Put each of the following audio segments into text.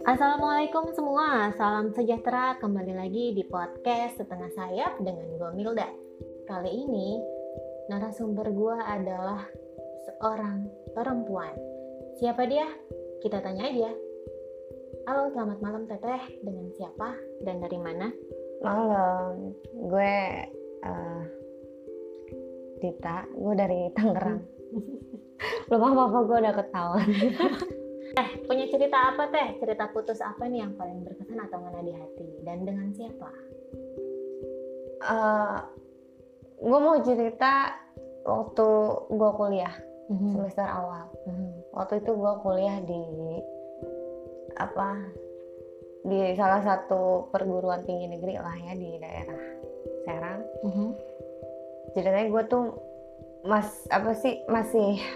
Assalamualaikum semua, salam sejahtera. Kembali lagi di podcast Setengah Sayap dengan gue Milda. Kali ini narasumber gue adalah seorang perempuan. Siapa dia? Kita tanya aja. Halo, selamat malam Teteh. Dengan siapa dan dari mana? Malam, gue Dita, gue dari Tangerang. Belum apa-apa gue udah ketahuan. Punya cerita apa Teh? Cerita putus apa nih yang paling berkesan atau ngena di hati? Dan dengan siapa? Gue mau cerita waktu gue kuliah semester awal. Waktu itu gue kuliah di salah satu perguruan tinggi negeri lah ya di daerah Serang. Ceritanya gue tuh masih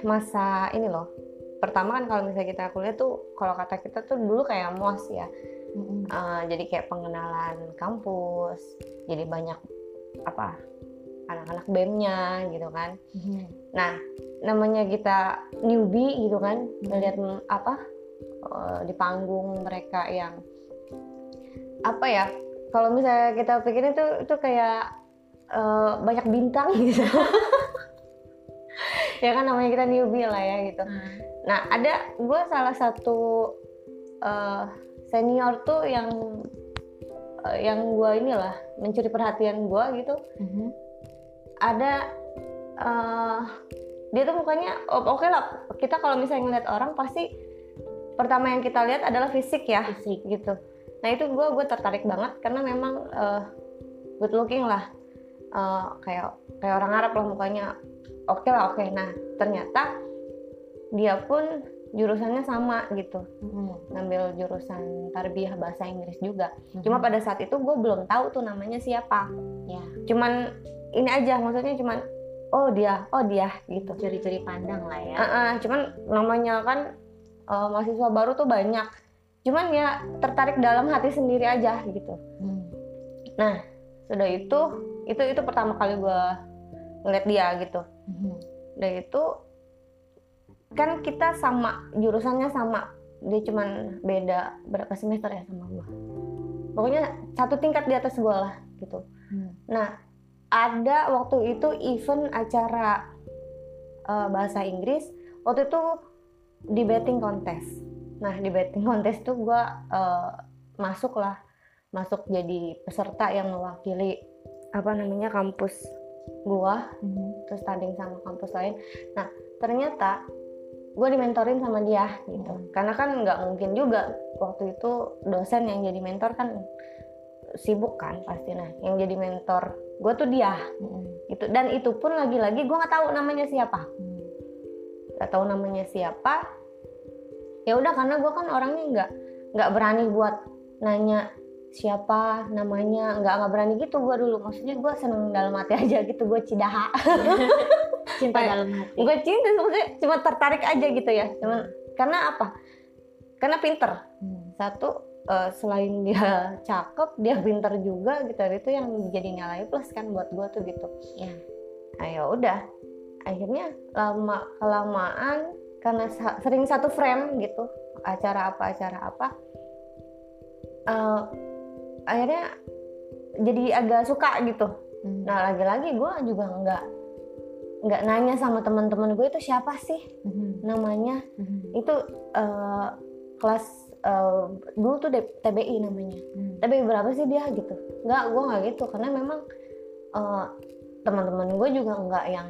masa ini loh. Pertama kan kalau misalnya kita kuliah tuh, kalau kata kita tuh dulu kayak MOS ya. Jadi kayak pengenalan kampus, jadi banyak anak-anak BEM-nya gitu kan. Nah, namanya kita newbie gitu kan, melihat di panggung mereka yang kalau misalnya kita pikirin itu kayak banyak bintang gitu. Ya kan namanya kita newbie lah ya gitu. Nah, ada gue salah satu senior tuh yang gue inilah mencuri perhatian gue gitu. Ada dia tuh mukanya oke lah. Kita kalau misalnya ngeliat orang pasti pertama yang kita lihat adalah fisik ya, fisik gitu. Nah itu gue tertarik banget karena memang good looking lah, kayak orang Arab lah mukanya. Oke. Nah ternyata dia pun jurusannya sama gitu, ngambil jurusan tarbiyah bahasa Inggris juga. Cuma pada saat itu gue belum tahu tuh namanya siapa. Ya. Cuman ini aja, maksudnya cuman oh dia gitu. Curi-curi pandang lah ya. Cuman namanya kan mahasiswa baru tuh banyak. Cuman ya tertarik dalam hati sendiri aja gitu. Nah sudah itu pertama kali gue ngeliat dia gitu. Udah itu kan kita sama, jurusannya sama, dia cuman beda berapa semester ya sama gue. Pokoknya satu tingkat di atas gue lah gitu. Nah ada waktu itu event acara bahasa Inggris, waktu itu debating contest. Nah di debating contest tuh gue masuk jadi peserta yang mewakili kampus gua, terus tanding sama kampus lain. Nah ternyata gue dimentorin sama dia gitu, karena kan nggak mungkin juga waktu itu dosen yang jadi mentor kan sibuk kan pasti. Nah yang jadi mentor gue tuh dia gitu, dan itu pun lagi-lagi gue nggak tahu namanya siapa. Ya udah, karena gue kan orangnya nggak berani buat nanya siapa namanya, nggak berani gitu gue dulu. Maksudnya gue seneng dalam hati aja gitu, gue cidaha. Cinta dalam hati. Gue cinta, maksudnya cuma tertarik aja gitu ya. Cuman karena apa? Karena pinter. Satu, selain dia cakep, dia pinter juga gitu. Itu yang jadi nilai plus kan buat gue tuh gitu. Ya. Nah ya udah, akhirnya kelamaan karena sering satu frame gitu, acara apa. Akhirnya jadi agak suka gitu. Nah lagi-lagi gue juga nggak nanya sama teman-teman gue itu siapa sih namanya. Itu kelas dulu tuh TBI namanya. TBI berapa sih dia gitu. Gue nggak gitu, karena memang teman-teman gue juga nggak yang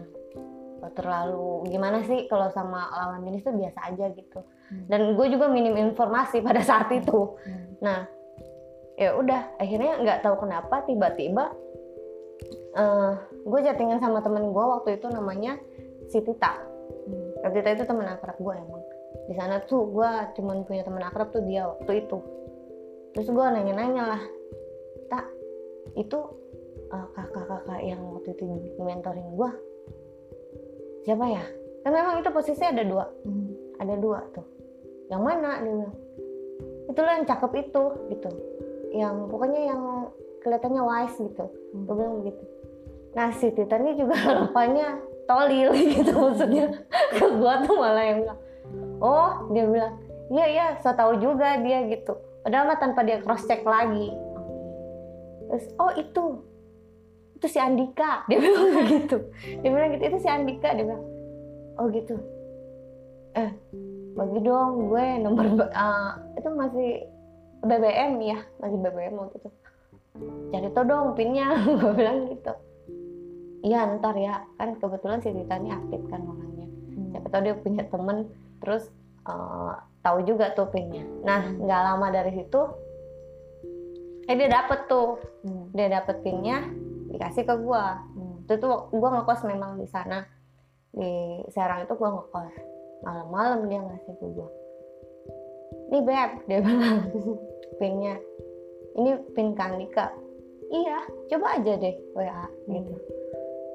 terlalu gimana sih, kalau sama lawan jenis tuh biasa aja gitu. Dan gue juga minim informasi pada saat itu. Nah ya udah, akhirnya nggak tahu kenapa tiba-tiba gue chattingan sama temen gue waktu itu namanya si Tita. Tita itu teman akrab gue emang. Di sana tuh gue cuman punya teman akrab tuh dia waktu itu. Terus gue nanya-nanya lah, Tak, itu kakak-kakak yang waktu itu mentorin gue siapa ya? Kan memang itu posisi ada dua. Ada dua tuh. Yang mana? Dia bilang, itulah yang cakep itu gitu. Yang pokoknya yang kelihatannya wise gitu. Gue bilang begitu. Nah si Tita ini juga rupanya tolil gitu, maksudnya ke gue tuh malah yang bilang, oh dia bilang iya so tahu juga dia gitu. padahal mah tanpa dia cross check lagi. Terus oh itu si Andika, dia bilang gitu. Dia bilang gitu, itu si Andika, dia bilang oh gitu. Bagi dong gue nomor itu masih BBM ya, masih BBM waktu itu. Cari tuh dong pinnya, gue bilang gitu. Iya ntar ya, kan kebetulan si Tita ini aktif kan orangnya. Siapa tahu dia punya temen, terus tahu juga tuh pinnya. Nah nggak lama dari situ, dia dapet tuh, dia dapet pinnya, dikasih ke gue. Itu tuh gue ngekos memang di sana, di Serang itu gue ngekos. Malam-malam dia ngasih ke gue. Nih Beb, dia bilang pinnya. Ini pin Kang Dika. Iya, coba aja deh WA gitu.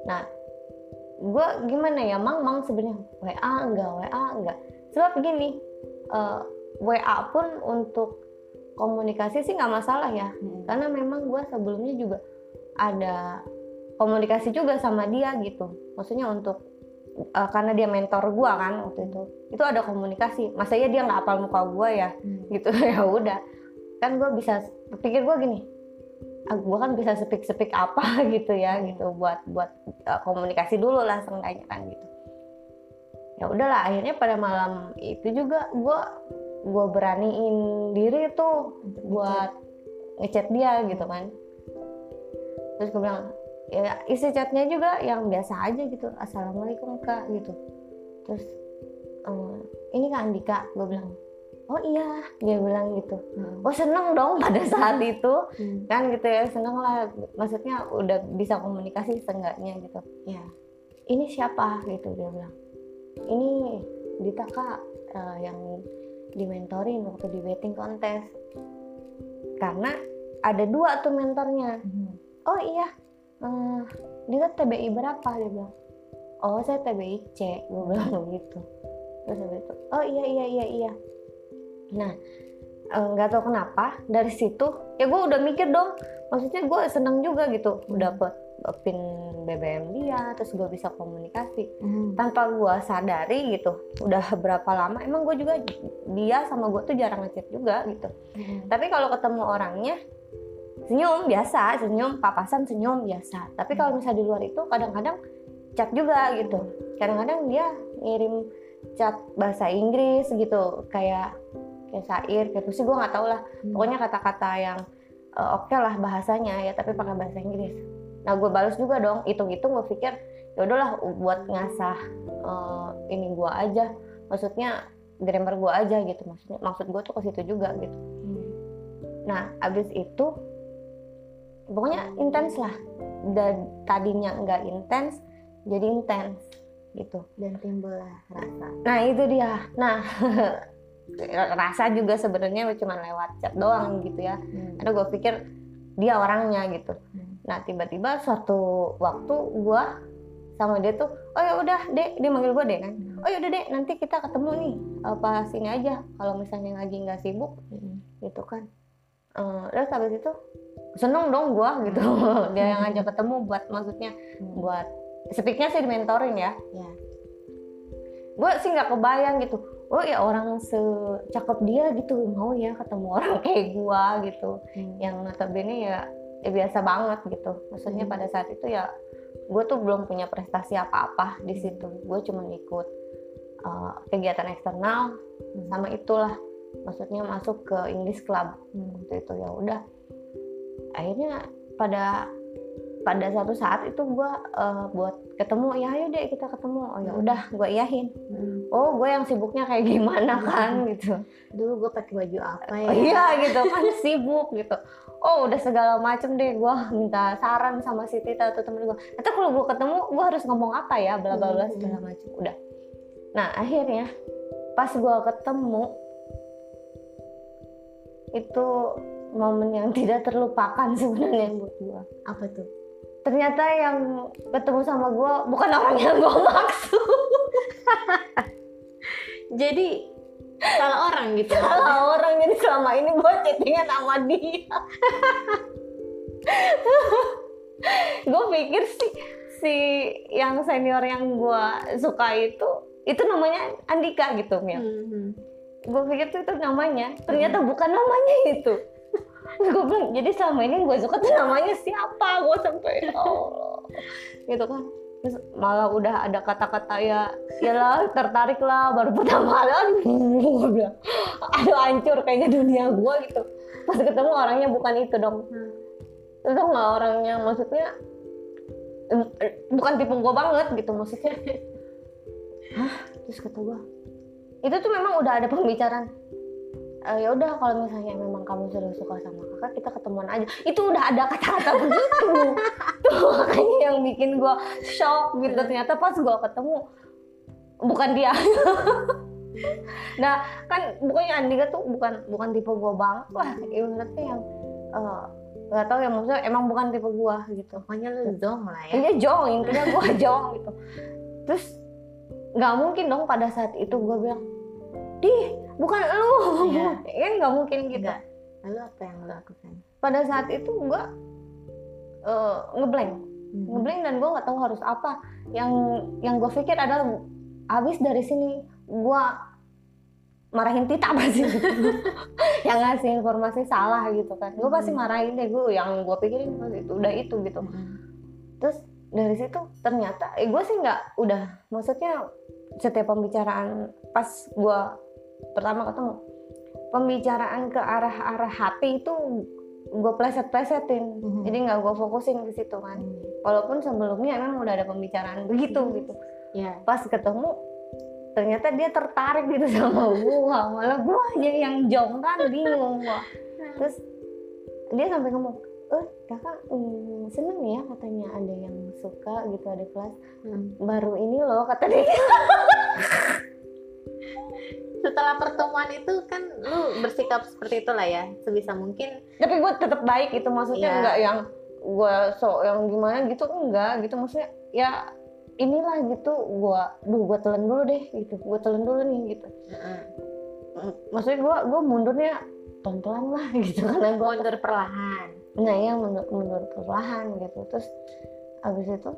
Nah, gue gimana ya, mang sebenarnya WA enggak. Sebab gini, WA pun untuk komunikasi sih nggak masalah ya, karena memang gue sebelumnya juga ada komunikasi juga sama dia gitu. Maksudnya untuk karena dia mentor gue kan waktu itu ada komunikasi. Masanya dia nggak hafal muka gue ya, gitu ya udah. Kan gue bisa pikir gue gini, gue kan bisa speak apa gitu ya, gitu buat komunikasi dulu lah seenggaknya kan gitu. Ya udahlah, akhirnya pada malam itu juga gue beraniin diri tuh buat ngechat dia gitu kan. Terus gue bilang, ya isi chatnya juga yang biasa aja gitu, assalamualaikum kak gitu. Terus ini Kak Andika, gue bilang. Oh iya, dia bilang gitu. Oh seneng dong pada saat itu, kan gitu ya, seneng lah. Maksudnya udah bisa komunikasi seenggaknya gitu. Ya, ini siapa gitu dia bilang. Ini Dita Kak, yang dimentorin waktu di betting contest. Karena ada 2 tuh mentornya. Oh iya, Dita TBI berapa dia bilang. Oh saya TBI C, gue bilang gitu. Terus habis itu, oh iya. Nah, nggak tahu kenapa dari situ ya gue udah mikir dong, maksudnya gue seneng juga gitu dapet pin BBM dia, terus gue bisa komunikasi tanpa gue sadari gitu. Udah berapa lama emang gue juga, dia sama gue tuh jarang ngechat juga gitu. Tapi kalau ketemu orangnya senyum biasa, senyum papasan, senyum biasa. Tapi kalau misalnya di luar itu kadang-kadang chat juga gitu. Kadang-kadang dia ngirim chat bahasa Inggris gitu, kayak syair, kayak puisi, gue nggak tahu lah. Pokoknya kata-kata yang oke lah bahasanya ya, tapi pakai bahasa Inggris. Nah gue balas juga dong, hitung-hitung gue pikir ya udahlah buat ngasah ini gue aja, maksudnya grammar gue aja gitu, maksud gue tuh ke situ juga gitu. Nah abis itu pokoknya intens lah, dan tadinya nggak intens jadi intens gitu, dan timbullah rasa. Nah itu dia. Nah rasa juga sebenarnya cuma lewat chat doang gitu ya. Karena gue pikir dia orangnya gitu. Nah tiba-tiba suatu waktu gue sama dia tuh, oh ya udah Dek, dia manggil gue Dek kan. Oh ya udah Dek, nanti kita ketemu nih pas ini aja kalau misalnya lagi nggak sibuk gitu kan. Terus habis itu seneng dong gue gitu. Dia yang ngajak ketemu buat, maksudnya buat speaknya sih dimentorin ya. Gue sih nggak kebayang gitu. Oh ya orang secakep dia gitu mau ya ketemu orang kayak gua gitu, yang notabene ya biasa banget gitu. Maksudnya pada saat itu ya gue tuh belum punya prestasi apa-apa di situ. Gue cuma ikut kegiatan eksternal sama itulah, maksudnya masuk ke English Club waktu itu. Ya udah, akhirnya pada satu saat itu gue buat ketemu, ya ayo deh kita ketemu. Oh ya udah, gue iyahin. Oh gue yang sibuknya kayak gimana kan gitu. Dulu gue pakai baju apa ya? Iya gitu kan, sibuk gitu. Oh udah segala macem deh, gue minta saran sama si Tita atau temen gue. Nanti kalau gue ketemu gue harus ngomong apa ya, bla bla bla segala macem. Udah. Nah akhirnya pas gue ketemu itu momen yang tidak terlupakan sebenarnya buat gue. Apa tuh? Ternyata yang ketemu sama gue bukan orang yang gue maksud. Jadi salah orang gitu. Salah orang, jadi selama ini gue chattingan sama dia. Gue pikir si yang senior yang gue suka itu namanya Andika gitu Mil. gue pikir tuh itu namanya, ternyata bukan namanya itu. Gue bilang, jadi selama ini gue suka tuh namanya siapa, gue sampai ya Allah gitu kan. Terus malah udah ada kata-kata ya lah tertarik lah, baru pertama kali gue bilang aduh hancur kayaknya dunia gue gitu. Pas ketemu orangnya bukan itu dong. Itu nggak orangnya, maksudnya bukan tipe gue banget gitu maksudnya. Hah? Terus kata gue, itu tuh memang udah ada pembicaraan. Ya udah kalau misalnya memang kamu sudah suka sama kakak, kita ketemuan aja. Itu udah ada kata-kata begitu. Tuh makanya yang bikin gue shock gitu. Ternyata pas gue ketemu bukan dia. Nah kan pokoknya Andika tuh bukan tipe gue banget lah. Ibaratnya yang nggak tahu ya, maksudnya emang bukan tipe gue gitu. Pokoknya lu jong lah ya. Iya jong, intinya gue jong gitu. Terus nggak mungkin dong pada saat itu gue bilang, bukan lu, kan nggak mungkin gitu. Enggak. Lalu apa yang lu lakukan? Pada saat itu gue ngeblank dan gue nggak tahu harus apa. Yang gue pikir adalah abis dari sini gue marahin Tita pasti gitu. Yang ngasih informasi salah gitu kan, gue pasti marahin deh. Gue yang gue pikirin itu udah itu gitu. Terus dari situ ternyata gue sih nggak, udah maksudnya setiap pembicaraan pas gue pertama ketemu, pembicaraan ke arah hati itu gue pleset-plesetin. Jadi nggak gue fokusin ke situ kan. Walaupun sebelumnya emang udah ada pembicaraan begitu gitu. Pas ketemu ternyata dia tertarik gitu sama gue, malah gue aja yang jong kan, bingung gue. Terus dia sampai ngomong, kakak seneng ya katanya ada yang suka gitu, ada kelas baru ini loh kata dia. Setelah pertemuan itu kan lu bersikap seperti itulah ya, sebisa mungkin. Tapi gue tetap baik gitu, maksudnya enggak yang gue yang gimana gitu, enggak gitu, maksudnya ya inilah gitu, gue telan dulu deh gitu, gue telan dulu nih gitu. Maksudnya gue mundurnya pelan-pelan lah gitu, karena gue mundur perlahan. Nah ya mundur perlahan gitu. Terus abis itu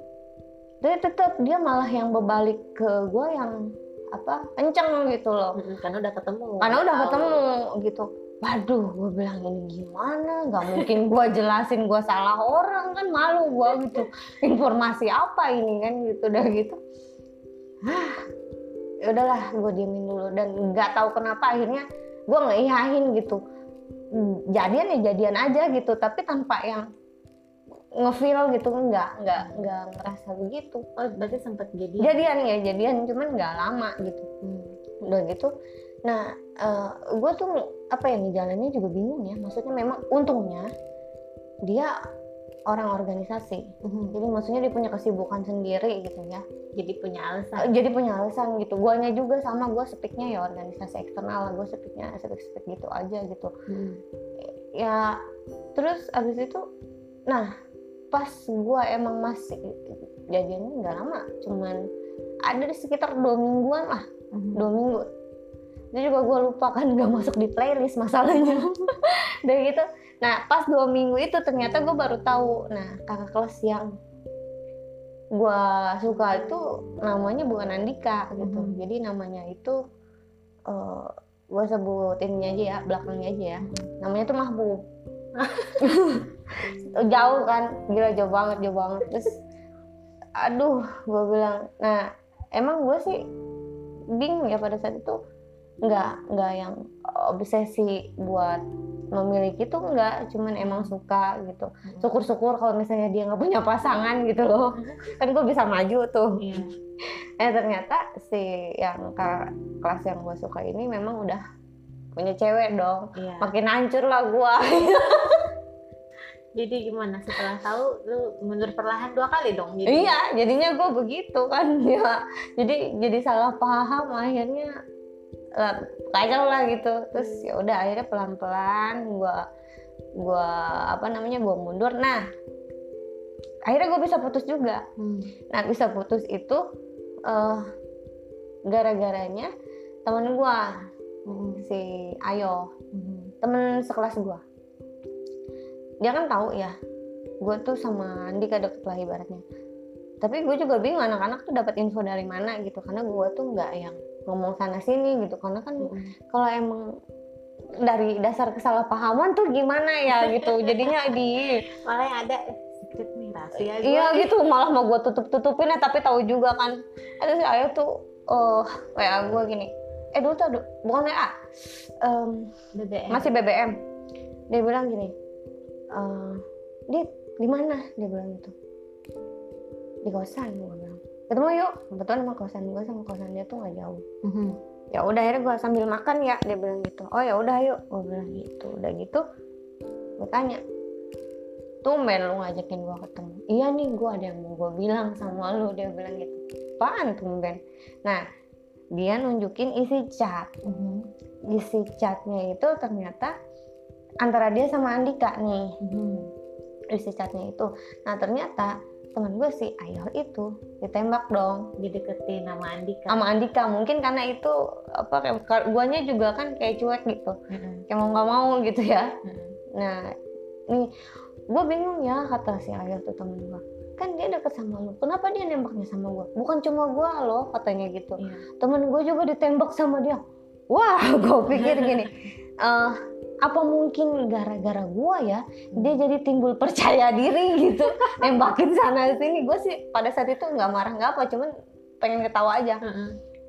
dia malah yang berbalik ke gue yang kenceng gitu loh. Karena udah ketemu gitu. Waduh, gue bilang ini gimana? Gak mungkin gue jelasin gue salah orang kan, malu gue gitu. Informasi apa ini kan gitu, udah gitu. Ya udahlah, gue diemin dulu dan nggak tahu kenapa akhirnya gue ngeiyahin gitu. Jadian aja gitu, tapi tanpa yang ngefeel gitu, nggak ngerasa begitu. Berarti sempat jadian cuman nggak lama gitu. Udah gitu. Nah, gue tuh jalannya juga bingung ya. Maksudnya memang untungnya dia orang organisasi. Jadi maksudnya dia punya kesibukan sendiri gitu ya. Jadi punya alasan gitu. Guanya juga sama, gue speaknya ya organisasi eksternal, gue speaknya speak gitu aja gitu. Ya terus abis itu, nah pas gue emang masih jadiannya nggak lama, cuman ada di sekitar 2 mingguan lah, 2 minggu. Itu juga gue lupa kan, nggak masuk di playlist masalahnya. Dan gitu. Nah pas 2 minggu itu ternyata gue baru tahu, nah kakak kelas yang gue suka itu namanya bukan Andika gitu. Jadi namanya itu gue sebutinnya aja ya, belakangnya aja ya. Namanya tuh Mahbub. Jauh kan, gila jauh banget. Terus aduh, gue bilang, nah emang gue sih bingung ya pada saat itu, nggak yang obsesi buat memiliki tuh, nggak, cuman emang suka gitu. Syukur-syukur kalau misalnya dia nggak punya pasangan gitu loh, kan gue bisa maju tuh. Ternyata si yang kelas yang gue suka ini memang udah punya cewek dong. Makin hancur lah gue. Jadi gimana setelah tahu, lu mundur perlahan 2 kali dong? Iya, jadinya gue begitu kan ya. Jadi salah paham, akhirnya kacau lah gitu. Terus ya udah akhirnya pelan-pelan gue mundur. Nah akhirnya gue bisa putus juga. Nah bisa putus itu gara-garanya temen gue, si Ayo, temen sekelas gue. Dia kan tahu ya gue tuh sama Andika deket lah ibaratnya. Tapi gue juga bingung anak-anak tuh dapat info dari mana gitu, karena gue tuh nggak yang ngomong sana sini gitu, karena kan kalau emang dari dasar kesalahpahaman tuh gimana ya gitu, jadinya malah yang ada secret nih rahasia gue. Iya gitu, malah mau gue tutupin ya, tapi tahu juga kan ada si Ayo tuh kayak gue gini, dulu tuh bukan WA, BBM. masih BBM. Dia bilang gini, di mana? Dia bilang gitu, di kosan. Gue bilang ketemu yuk, kebetulan sama kosan gue sama kosan dia tuh nggak jauh. Ya udah, akhirnya gue sambil makan ya, dia bilang gitu. Oh ya udah yuk, gue bilang gitu. Udah gitu gue tanya, tumben lu ngajakin gue ketemu. Iya nih, gue ada yang mau gue bilang sama lu, dia bilang gitu. Apaan tumben? Nah, dia nunjukin isi chat. Isi chatnya itu ternyata antara dia sama Andika nih. Isi chatnya itu. Nah ternyata teman gue si Ayo itu ditembak dong, dideketin sama Andika. Mungkin karena itu apa, kayak guanya juga kan kayak cuek gitu, kayak mau nggak mau gitu ya. Nah nih gue bingung ya, kata si Ayo tuh temen gue, kan dia deket sama lu, kenapa dia nembaknya sama gue? Bukan cuma gue loh, katanya gitu. Temen gue juga ditembak sama dia. Wah, gue pikir gini, apa mungkin gara-gara gue ya dia jadi timbul percaya diri gitu, nembakin sana sini. Gue sih pada saat itu nggak marah nggak apa, cuman pengen ketawa aja.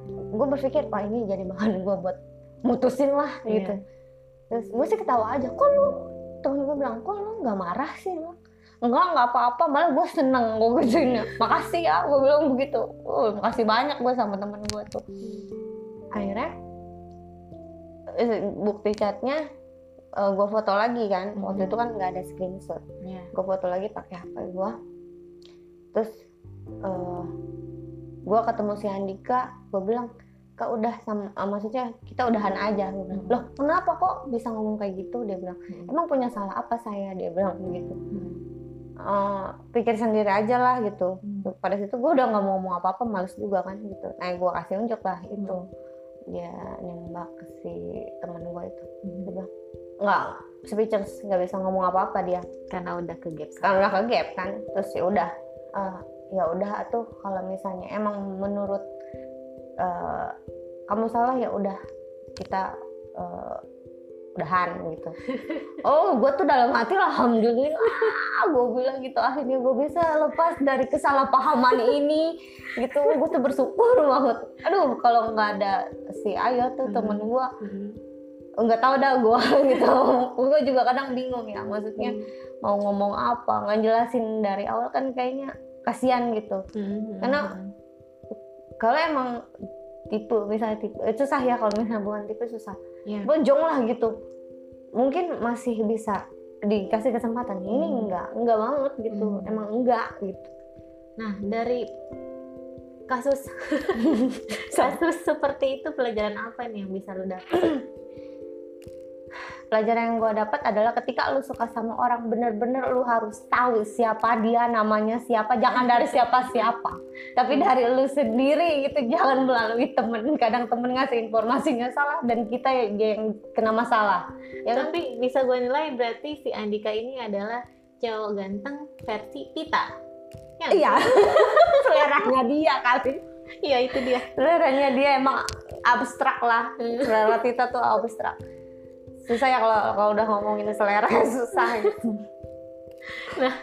Gue berpikir wah ini jadi bahan gue buat mutusin lah gitu. Terus gue sih ketawa aja. Kok lu, temen gue bilang, kok lu nggak marah sih lu? Nggak apa-apa, malah gue seneng. Gue gituin, makasih ya, gue bilang begitu. Makasih banyak gue sama temen gue tuh. Akhirnya bukti chatnya gue foto lagi kan. Waktu itu kan nggak ada screenshot. Gue foto lagi pakai HP gue. Terus gue ketemu si Andika, gue bilang, Kak udah sama, maksudnya kita udahan aja. Gue bilang, loh kenapa kok bisa ngomong kayak gitu? Dia bilang, emang punya salah apa saya? Dia bilang begitu. Pikir sendiri aja lah gitu. Pada situ gue udah nggak mau ngomong apa-apa, males juga kan gitu. Nah gue kasih unjuk lah itu. Dia nembak si teman gue itu. Dia bilang, nggak, speechless, nggak bisa ngomong apa-apa dia karena udah ke gap. Kan. Terus ya udah, atuh kalau misalnya emang menurut kamu salah ya udah kita udahan gitu. Gue tuh dalam hati alhamdulillah, gue bilang gitu, akhirnya gue bisa lepas dari kesalahpahaman ini gitu. Gue tuh bersyukur banget. Aduh, kalau nggak ada si Ayo tuh temen gue, nggak tahu dah gue gitu. Gue juga kadang bingung ya, maksudnya mau ngomong apa, nggak jelasin dari awal kan kayaknya kasihan gitu. Karena kalau emang misalnya tipe itu susah ya, kalau misalnya bukan tipe susah. Bonjong lah gitu. Mungkin masih bisa dikasih kesempatan. Ini enggak banget gitu. Emang enggak gitu. Nah, dari kasus seperti itu, pelajaran apa nih yang bisa lu dapat? Pelajaran yang gue dapat adalah ketika lu suka sama orang, bener-bener lu harus tahu siapa dia, namanya siapa. Jangan dari siapa-siapa, tapi dari lu sendiri gitu. Jangan melalui temen. Kadang temen ngasih informasinya salah dan kita yang kena masalah ya. Tapi bisa gue nilai berarti si Andika ini adalah cowok ganteng versi Tita ya? Iya. Seleranya dia kali. Iya, itu dia. Seleranya dia emang abstrak lah. Selera Tita tuh abstrak. Susah ya kalau udah ngomongin selera, susah gitu. Nah,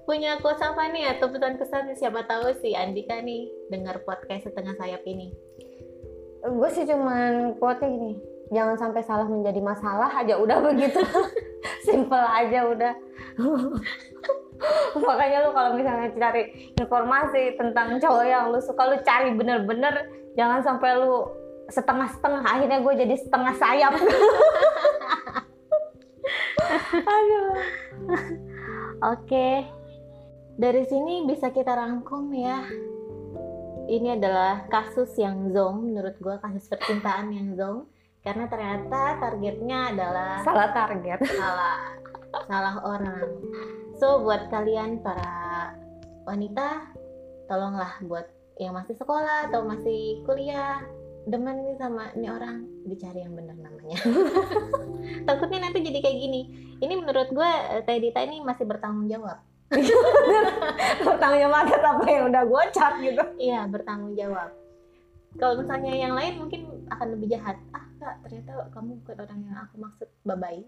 punya quotes apa nih atau pesan-pesan, siapa tahu si Andika nih dengar podcast Setengah Sayap ini? Gue sih cuman quote-nya gini, jangan sampai salah menjadi masalah aja, udah begitu. Simple aja udah. Makanya lu kalau misalnya cari informasi tentang cowok yang lu suka, lu cari bener-bener, jangan sampai lu setengah-setengah. Akhirnya gue jadi setengah sayap. Aduh. Oke. Dari sini bisa kita rangkum ya. Ini adalah kasus yang zonk, menurut gue kasus percintaan yang zonk, karena ternyata targetnya adalah salah target. Salah orang. So buat kalian para wanita, tolonglah buat yang masih sekolah atau masih kuliah, demen nih sama ini orang, dicari yang benar namanya. Takutnya nanti jadi kayak gini. Ini menurut gue Teh Dita ini masih bertanggung jawab. Bertanggung jawab atas apa yang udah gue cat gitu. Iya, bertanggung jawab. Kalau misalnya yang lain mungkin akan lebih jahat. Kak, ternyata kamu bukan orang yang aku maksud, bye-bye.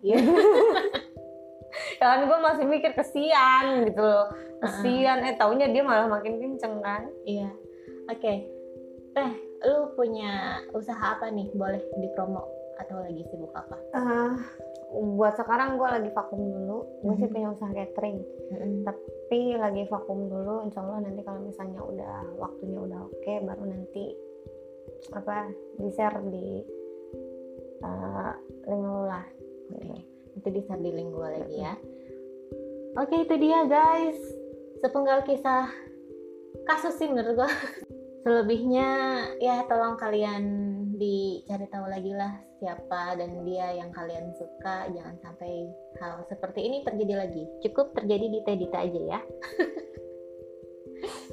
Kan gue masih mikir kesian gitu loh, kesian taunya dia malah makin kenceng kan. Iya. Oke. Lu punya usaha apa nih? Boleh dipromo atau lagi sibuk apa? Buat sekarang gue lagi vakum dulu. Gue sih punya usaha catering, tapi lagi vakum dulu. Insya Allah nanti kalau misalnya udah waktunya udah oke, baru nanti di share di link lu lah. Nanti di share di link gue lagi ya. Oke, itu dia guys, sepenggal kisah kasus sih menurut gue. Selebihnya ya tolong kalian dicari tahu lagi lah siapa dan dia yang kalian suka. Jangan sampai hal seperti ini terjadi lagi. Cukup terjadi di Tedita aja ya.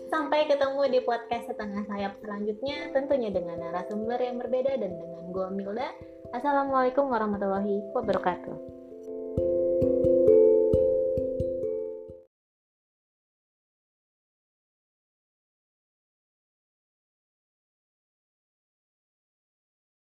Sampai ketemu di podcast Setengah Sayap selanjutnya, tentunya dengan narasumber yang berbeda dan dengan gue Milda. Assalamualaikum warahmatullahi wabarakatuh.